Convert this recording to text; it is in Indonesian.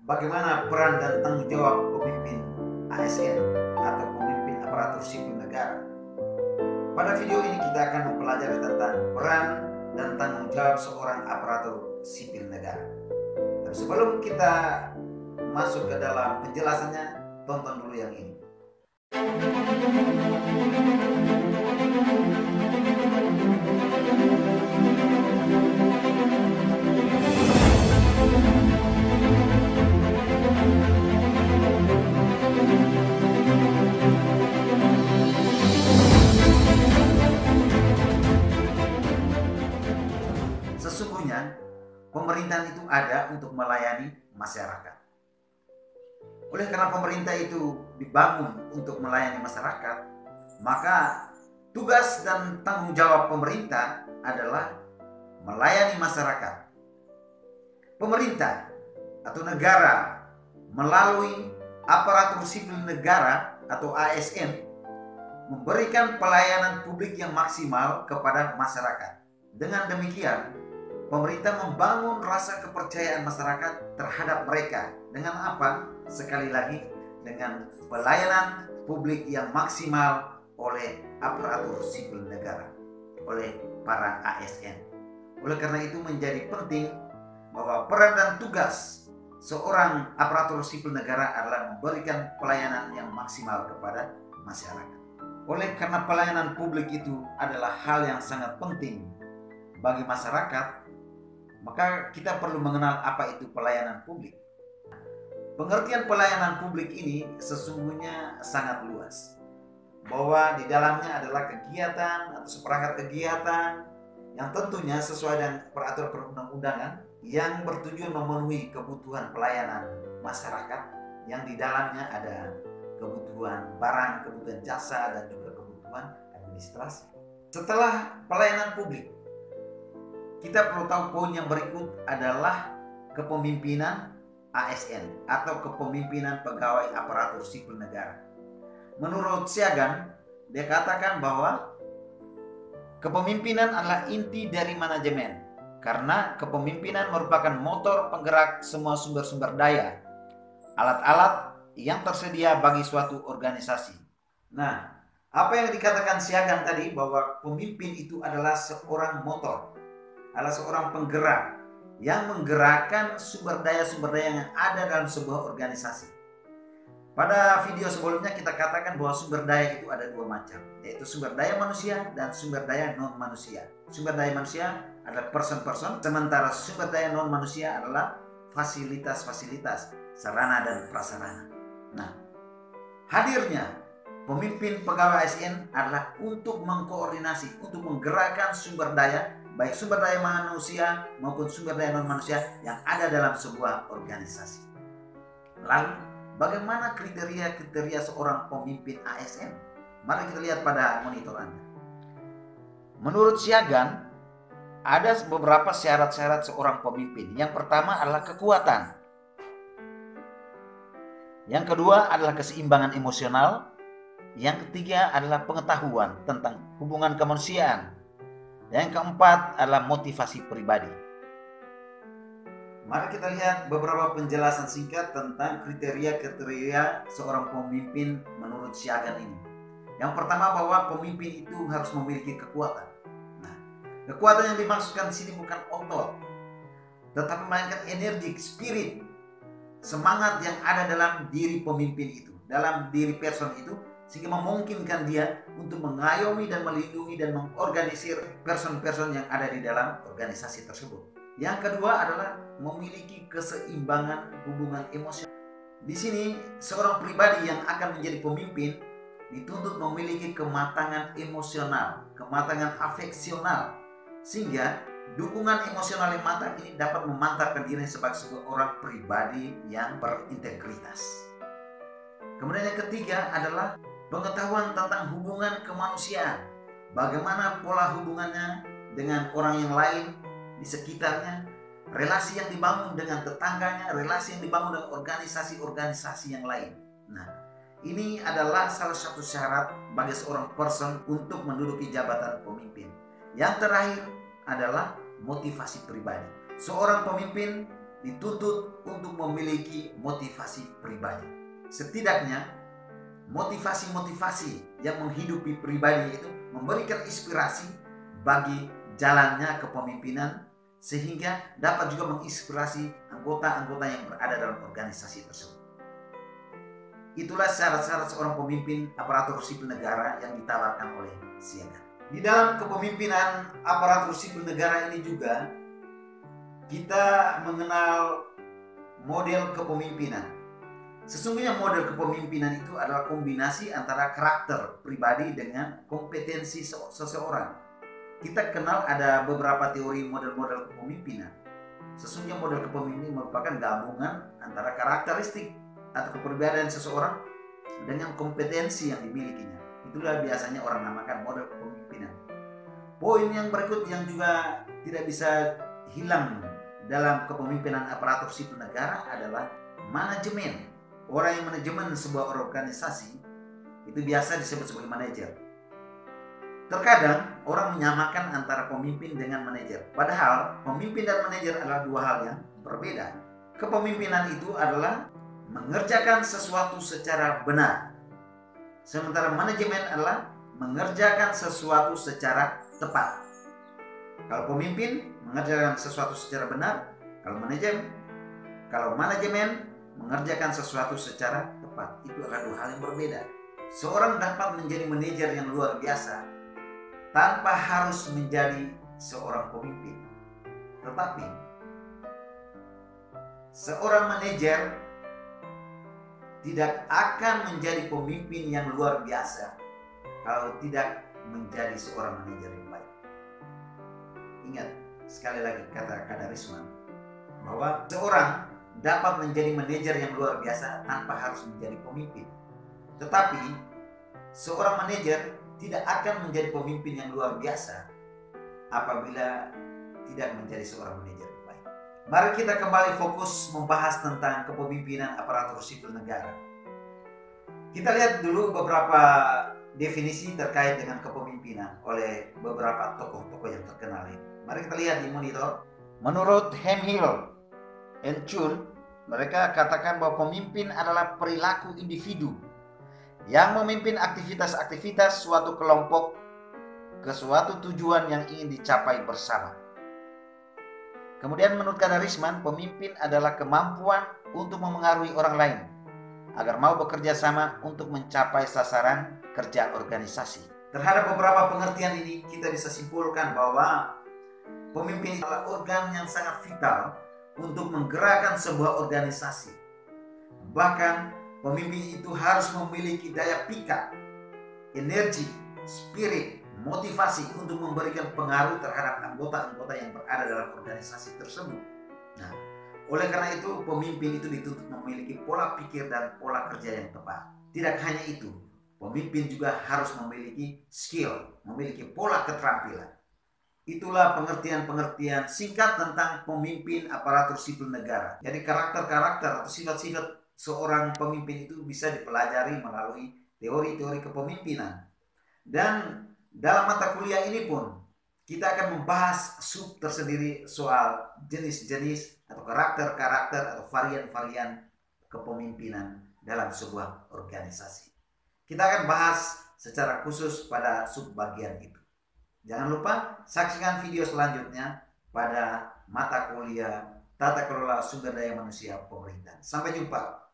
bagaimana peran dan tanggung jawab pemimpin ASN atau pemimpin aparatur sipil negara. Pada video ini kita akan mempelajari tentang peran dan tanggung jawab seorang aparatur sipil negara. Tapi sebelum kita masuk ke dalam penjelasannya, tonton dulu yang ini. Sesungguhnya, pemerintahan itu ada untuk melayani masyarakat. Oleh karena pemerintah itu dibangun untuk melayani masyarakat, maka tugas dan tanggung jawab pemerintah adalah melayani masyarakat. Pemerintah atau negara melalui aparatur sipil negara atau ASN memberikan pelayanan publik yang maksimal kepada masyarakat. Dengan demikian, pemerintah membangun rasa kepercayaan masyarakat terhadap mereka. Dengan apa? Sekali lagi, dengan pelayanan publik yang maksimal oleh aparatur sipil negara, oleh para ASN. Oleh karena itu menjadi penting bahwa peran dan tugas seorang aparatur sipil negara adalah memberikan pelayanan yang maksimal kepada masyarakat. Oleh karena pelayanan publik itu adalah hal yang sangat penting bagi masyarakat, maka kita perlu mengenal apa itu pelayanan publik. Pengertian pelayanan publik ini sesungguhnya sangat luas, bahwa di dalamnya adalah kegiatan atau seperangkat kegiatan yang tentunya sesuai dengan peraturan perundang-undangan yang bertujuan memenuhi kebutuhan pelayanan masyarakat, yang di dalamnya ada kebutuhan barang, kebutuhan jasa, dan juga kebutuhan administrasi. Setelah pelayanan publik, kita perlu tahu poin yang berikut adalah kepemimpinan ASN atau kepemimpinan pegawai aparatur sipil negara. Menurut Siagan, dia katakan bahwa kepemimpinan adalah inti dari manajemen, karena kepemimpinan merupakan motor penggerak semua sumber-sumber daya, alat-alat yang tersedia bagi suatu organisasi. Nah, apa yang dikatakan Siagan tadi, bahwa pemimpin itu adalah seorang motor, adalah seorang penggerak yang menggerakkan sumber daya yang ada dalam sebuah organisasi. Pada video sebelumnya kita katakan bahwa sumber daya itu ada dua macam, yaitu sumber daya manusia dan sumber daya non manusia. Sumber daya manusia adalah person-person, sementara sumber daya non manusia adalah fasilitas-fasilitas, sarana dan prasarana. Nah, hadirnya pemimpin pegawai ASN adalah untuk mengkoordinasi, untuk menggerakkan sumber daya, baik sumber daya manusia maupun sumber daya non manusia yang ada dalam sebuah organisasi. Lalu, bagaimana kriteria seorang pemimpin ASN? Mari kita lihat pada monitor Anda. Menurut Siagan, ada beberapa syarat-syarat seorang pemimpin. Yang pertama adalah kekuatan. Yang kedua adalah keseimbangan emosional. Yang ketiga adalah pengetahuan tentang hubungan kemanusiaan. Yang keempat adalah motivasi pribadi. Mari kita lihat beberapa penjelasan singkat tentang kriteria seorang pemimpin menurut Siagan ini. Yang pertama, bahwa pemimpin itu harus memiliki kekuatan. Nah, kekuatan yang dimaksudkan di sini bukan otot, tetapi melainkan energi, spirit, semangat yang ada dalam diri pemimpin itu, dalam diri person itu, sehingga memungkinkan dia untuk mengayomi dan melindungi dan mengorganisir person-person yang ada di dalam organisasi tersebut. Yang kedua adalah memiliki keseimbangan hubungan emosional. Di sini seorang pribadi yang akan menjadi pemimpin dituntut memiliki kematangan emosional, kematangan afeksional, sehingga dukungan emosional yang matang ini dapat memantapkan diri sebagai seorang pribadi yang berintegritas. Kemudian yang ketiga adalah pengetahuan tentang hubungan kemanusiaan. Bagaimana pola hubungannya dengan orang yang lain di sekitarnya, relasi yang dibangun dengan tetangganya, relasi yang dibangun dengan organisasi-organisasi yang lain. Nah, ini adalah salah satu syarat bagi seorang person untuk menduduki jabatan pemimpin. Yang terakhir adalah motivasi pribadi. Seorang pemimpin dituntut untuk memiliki motivasi pribadi. Setidaknya motivasi-motivasi yang menghidupi pribadi itu memberikan inspirasi bagi jalannya kepemimpinan, sehingga dapat juga menginspirasi anggota-anggota yang berada dalam organisasi tersebut. Itulah syarat-syarat seorang pemimpin aparatur sipil negara yang ditawarkan oleh Siaga. Di dalam kepemimpinan aparatur sipil negara ini juga kita mengenal model kepemimpinan. Sesungguhnya model kepemimpinan itu adalah kombinasi antara karakter pribadi dengan kompetensi seseorang. Kita kenal ada beberapa teori model-model kepemimpinan. Sesungguhnya model kepemimpinan merupakan gabungan antara karakteristik atau kepribadian seseorang dengan kompetensi yang dimilikinya. Itulah biasanya orang namakan model kepemimpinan. Poin yang berikut yang juga tidak bisa hilang dalam kepemimpinan aparatur sipil negara adalah manajemen. Orang yang manajemen sebuah organisasi itu biasa disebut sebagai manajer. Terkadang orang menyamakan antara pemimpin dengan manajer. Padahal pemimpin dan manajer adalah dua hal yang berbeda. Kepemimpinan itu adalah mengerjakan sesuatu secara benar. Sementara manajemen adalah mengerjakan sesuatu secara tepat. Kalau pemimpin mengerjakan sesuatu secara benar, kalau manajemen mengerjakan sesuatu secara tepat. Itu adalah dua hal yang berbeda. Seorang dapat menjadi manajer yang luar biasa tanpa harus menjadi seorang pemimpin. Tetapi seorang manajer tidak akan menjadi pemimpin yang luar biasa kalau tidak menjadi seorang manajer yang baik. Ingat sekali lagi kata Kadarisman bahwa seorang dapat menjadi manajer yang luar biasa tanpa harus menjadi pemimpin. Tetapi seorang manajer tidak akan menjadi pemimpin yang luar biasa apabila tidak menjadi seorang manajer yang baik. Mari kita kembali fokus membahas tentang kepemimpinan aparatur sipil negara. Kita lihat dulu beberapa definisi terkait dengan kepemimpinan oleh beberapa tokoh-tokoh yang terkenal ini. Mari kita lihat di monitor. Menurut Hemhill and Chun, mereka katakan bahwa pemimpin adalah perilaku individu yang memimpin aktivitas-aktivitas suatu kelompok ke suatu tujuan yang ingin dicapai bersama. Kemudian menurut Kadarisman, pemimpin adalah kemampuan untuk memengaruhi orang lain agar mau bekerja sama untuk mencapai sasaran kerja organisasi. Terhadap beberapa pengertian ini, kita bisa simpulkan bahwa pemimpin adalah organ yang sangat vital untuk menggerakkan sebuah organisasi. Bahkan pemimpin itu harus memiliki daya pikat, energi, spirit, motivasi untuk memberikan pengaruh terhadap anggota-anggota yang berada dalam organisasi tersebut. Nah, oleh karena itu pemimpin itu dituntut memiliki pola pikir dan pola kerja yang tepat. Tidak hanya itu, pemimpin juga harus memiliki skill, memiliki pola keterampilan. Itulah pengertian-pengertian singkat tentang pemimpin aparatur sipil negara. Jadi karakter-karakter atau sifat-sifat seorang pemimpin itu bisa dipelajari melalui teori-teori kepemimpinan. Dan dalam mata kuliah ini pun kita akan membahas sub tersendiri soal jenis-jenis atau karakter-karakter atau varian-varian kepemimpinan dalam sebuah organisasi. Kita akan bahas secara khusus pada sub bagian itu. Jangan lupa saksikan video selanjutnya pada mata kuliah Tata Kelola Sumber Daya Manusia Pemerintahan. Sampai jumpa.